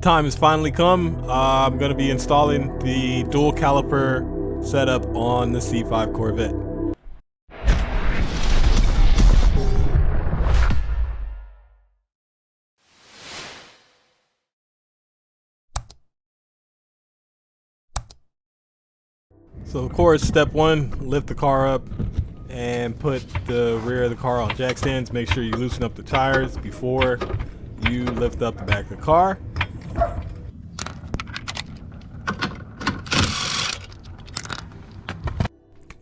Time has finally come. I'm going to be installing the dual caliper setup on the C5 Corvette. So of course, step one, lift the car up and put the rear of the car on jack stands. Make sure you loosen up the tires before you lift up the back of the car.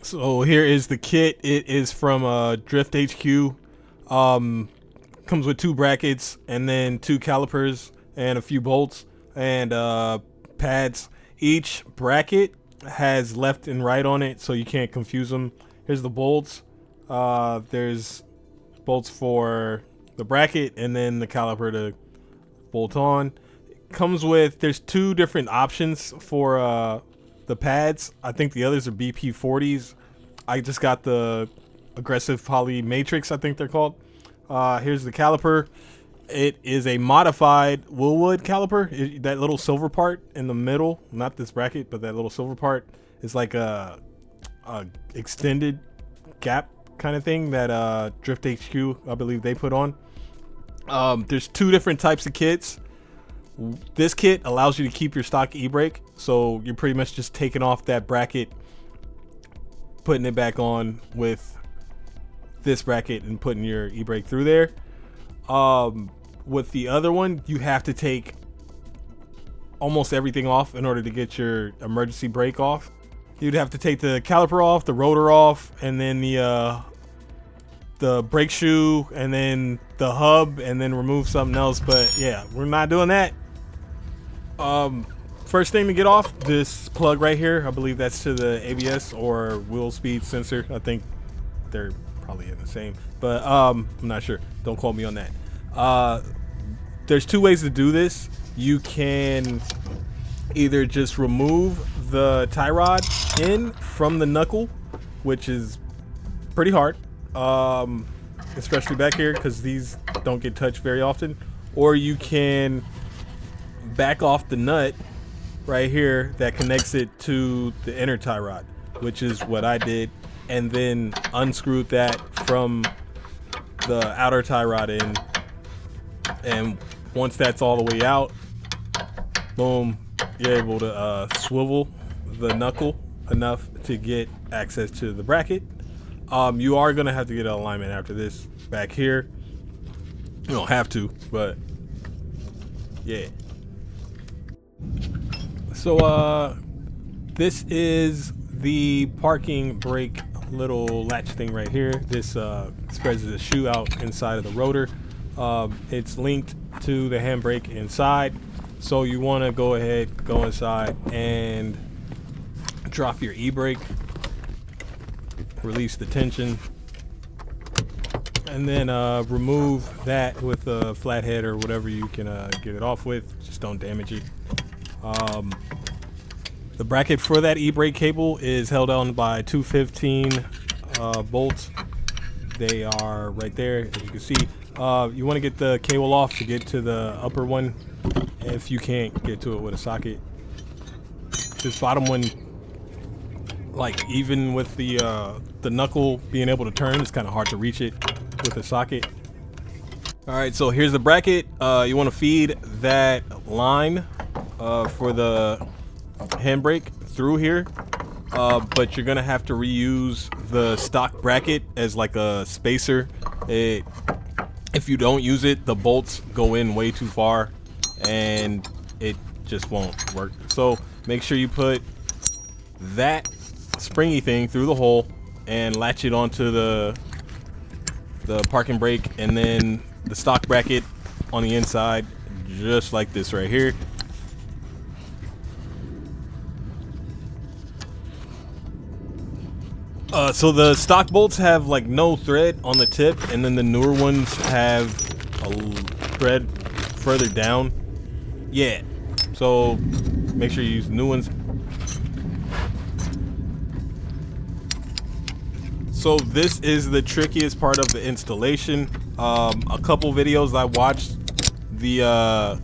So here is the kit. It is from Drift HQ. Comes with 2 brackets and then 2 calipers and a few bolts and pads. Each bracket has left and right on it, so you can't confuse them. Here's the bolts. There's bolts for the bracket and then the caliper to bolt on. Comes with, there's 2 different options for the pads. I think the others are BP40s. I just got the aggressive poly matrix, I think they're called. Here's the caliper. It is a modified Willwood caliper. That little silver part in the middle, not this bracket, but that little silver part is like a extended gap kind of thing that Drift HQ, I believe, they put on. There's 2 different types of kits. This kit allows you to keep your stock e-brake, so you're pretty much just taking off that bracket, putting it back on with this bracket and putting your e-brake through there. With the other one, you have to take almost everything off in order to get your emergency brake off. You'd have to take the caliper off, the rotor off, and then the brake shoe, and then the hub, and then remove something else. But yeah, we're not doing that. First thing to get off, this plug right here. I believe that's to the ABS or wheel speed sensor. I think they're probably in the same, but I'm not sure. Don't quote me on that. There's 2 ways to do this. You can either just remove the tie rod in from the knuckle, which is pretty hard, especially back here because these don't get touched very often, or you can back off the nut right here that connects it to the inner tie rod, which is what I did, and then unscrewed that from the outer tie rod in. And once that's all the way out, boom, you're able to swivel the knuckle enough to get access to the bracket. You are gonna have to get an alignment after this back here. You don't have to, but yeah. So this is the parking brake little latch thing right here. This spreads the shoe out inside of the rotor. It's linked to the handbrake inside, so you want to go ahead, go inside and drop your e-brake, release the tension, and then remove that with a flathead or whatever you can get it off with. Just don't damage it. The bracket for that e-brake cable is held on by 215 bolts. They are right there, as you can see. You want to get the cable off to get to the upper one if you can't get to it with a socket. This bottom one, like, even with the knuckle being able to turn, it's kind of hard to reach it with a socket. Alright, so here's the bracket. You want to feed that line for the handbrake through here, but you're gonna have to reuse the stock bracket as like a spacer. If you don't use it, the bolts go in way too far and it just won't work. So make sure you put that springy thing through the hole and latch it onto the parking brake, and then the stock bracket on the inside, just like this right here. So the stock bolts have like no thread on the tip, and then the newer ones have a thread further down. Yeah, so make sure you use new ones. So this is the trickiest part of the installation. A couple videos I watched, the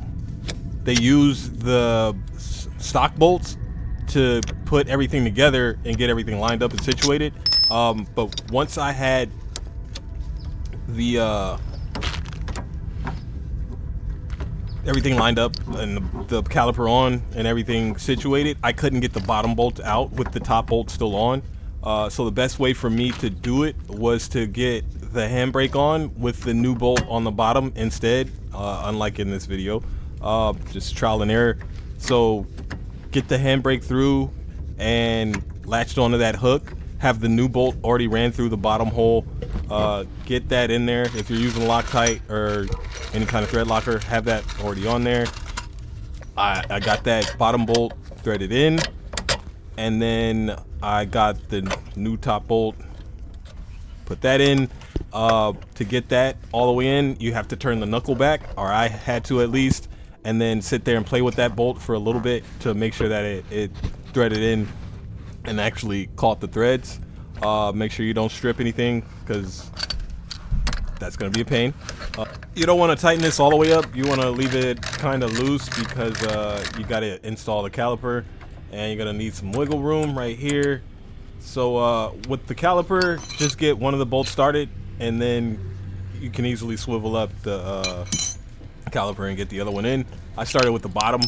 they use the stock bolts to put everything together and get everything lined up and situated. But once I had the everything lined up and the caliper on and everything situated, I couldn't get the bottom bolt out with the top bolt still on. So the best way for me to do it was to get the handbrake on with the new bolt on the bottom instead, unlike in this video. Just trial and error. So get the handbrake through and latched onto that hook, have the new bolt already ran through the bottom hole, get that in there. If you're using Loctite or any kind of thread locker, have that already on there. I got that bottom bolt threaded in, and then I got the new top bolt, put that in. To get that all the way in, you have to turn the knuckle back, or I had to at least, and then sit there and play with that bolt for a little bit to make sure that it threaded in and actually caught the threads. Make sure you don't strip anything, because that's going to be a pain. You don't want to tighten this all the way up. You want to leave it kind of loose, because you got to install the caliper, and you're going to need some wiggle room right here. So with the caliper, just get one of the bolts started, and then you can easily swivel up the caliper and get the other one in. I started with the bottom.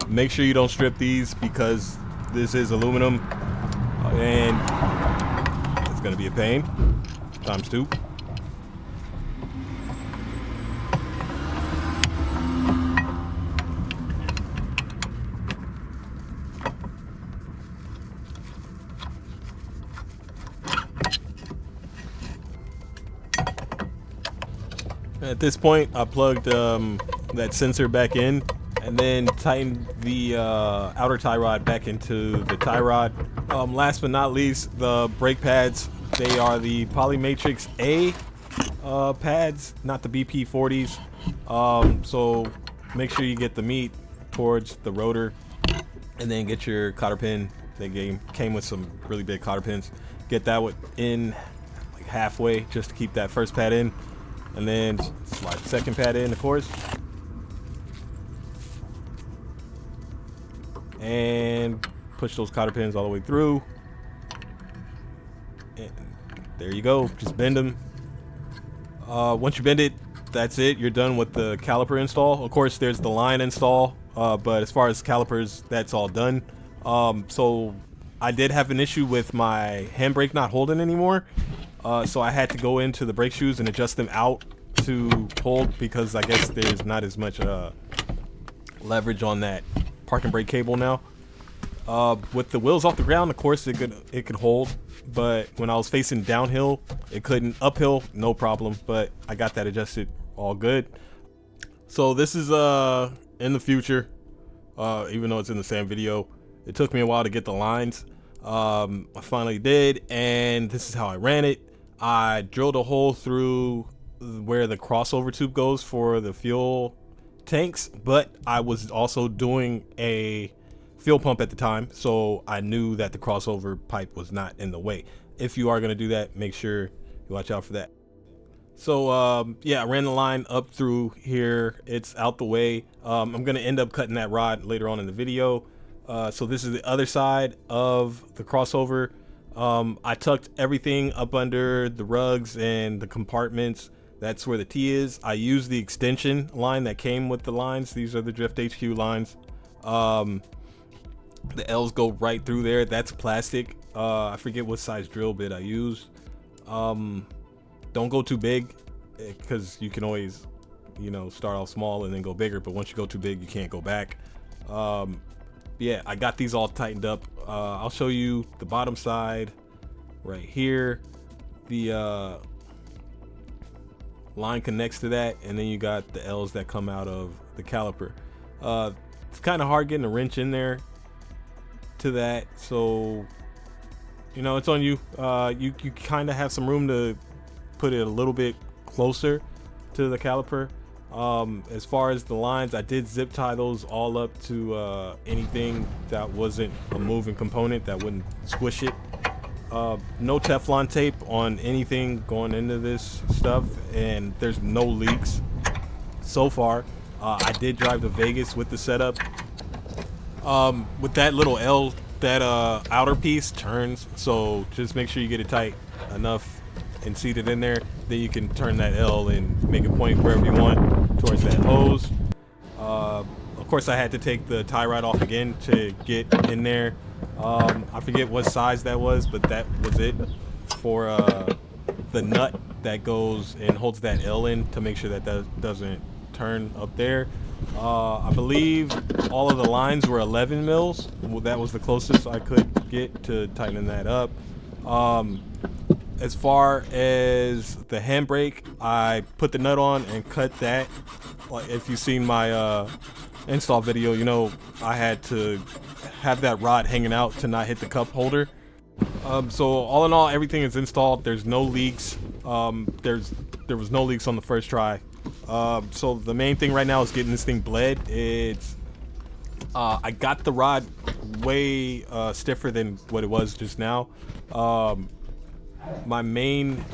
Make sure you don't strip these, because this is aluminum, and it's going to be a pain times 2. At this point, I plugged that sensor back in, and then tightened the outer tie rod back into the tie rod. Last but not least, the brake pads. They are the Polymatrix A pads, not the BP40s. So make sure you get the meat towards the rotor, and then get your cotter pin. They came with some really big cotter pins. Get that in like halfway, just to keep that first pad in. And then slide the second pad in, of course. And push those cotter pins all the way through. And there you go. Just bend them. Once you bend it, that's it. You're done with the caliper install. Of course, there's the line install. But as far as calipers, that's all done. So I did have an issue with my handbrake not holding anymore. So I had to go into the brake shoes and adjust them out to hold, because I guess there's not as much leverage on that parking brake cable now. With the wheels off the ground, of course it could hold, but when I was facing downhill, it couldn't. Uphill, no problem, but I got that adjusted all good. So this is in the future, even though it's in the same video. It took me a while to get the lines. I finally did, and this is how I ran it. I drilled a hole through where the crossover tube goes for the fuel tanks, but I was also doing a fuel pump at the time, so I knew that the crossover pipe was not in the way. If you are going to do that, make sure you watch out for that. So yeah, I ran the line up through here. It's out the way. I'm going to end up cutting that rod later on in the video. So this is the other side of the crossover. I tucked everything up under the rugs and the compartments. That's where the T is. I used the extension line that came with the lines. These are the Drift HQ lines. The L's go right through there. That's plastic. I forget what size drill bit I used. Don't go too big, because you can always, start off small and then go bigger. But once you go too big, you can't go back. Yeah, I got these all tightened up. I'll show you the bottom side right here. The line connects to that, and then you got the L's that come out of the caliper. It's kind of hard getting a wrench in there to that, so it's on you. You kind of have some room to put it a little bit closer to the caliper. As far as the lines, I did zip tie those all up to anything that wasn't a moving component that wouldn't squish it. No Teflon tape on anything going into this stuff, and there's no leaks so far. I did drive to Vegas with the setup. With that little L, that outer piece turns, so just make sure you get it tight enough and seat it in there. Then you can turn that L and make it point wherever you want towards that hose. Of course, I had to take the tie rod off again to get in there. I forget what size that was, but that was it for the nut that goes and holds that L in to make sure that that doesn't turn up there. I believe all of the lines were 11 mils. That was the closest I could get to tightening that up. As far as the handbrake, I put the nut on and cut that. Like, if you've seen my install video, you know I had to have that rod hanging out to not hit the cup holder. So all in all, everything is installed. There's no leaks. There was no leaks on the first try. So the main thing right now is getting this thing bled. It's I got the rod way stiffer than what it was just now. My main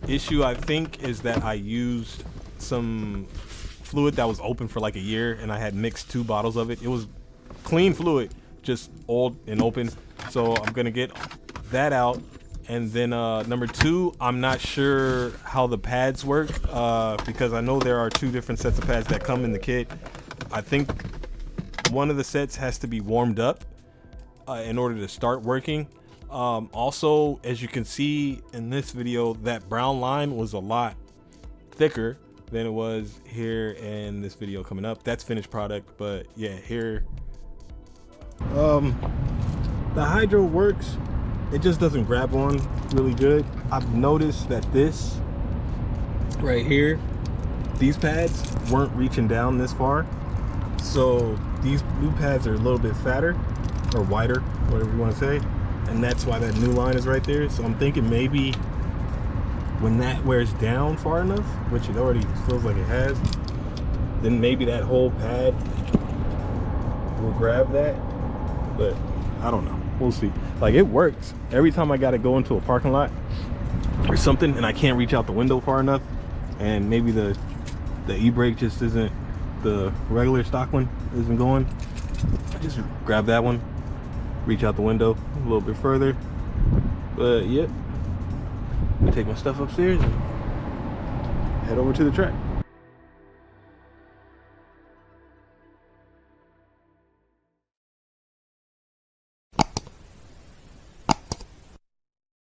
issue, I think, is that I used some fluid that was open for like a year, and I had mixed 2 bottles of it. It was clean fluid, just old and open. So I'm gonna get that out. And then number 2, I'm not sure how the pads work, because I know there are 2 different sets of pads that come in the kit. I think one of the sets has to be warmed up in order to start working. Also, as you can see in this video, that brown line was a lot thicker than it was here in this video coming up. That's finished product, but yeah, here the hydro works. It just doesn't grab on really good. I've noticed that this right here, these pads weren't reaching down this far, so these new pads are a little bit fatter or wider, whatever you want to say, and that's why that new line is right there. So I'm thinking maybe when that wears down far enough, which it already feels like it has, then maybe that whole pad will grab that, but I don't know. We'll see. Like, it works every time I gotta go into a parking lot or something and I can't reach out the window far enough, and maybe the e-brake just isn't, the regular stock one isn't going. I just grab that one, reach out the window a little bit further. But yep, I'm gonna take my stuff upstairs and head over to the track.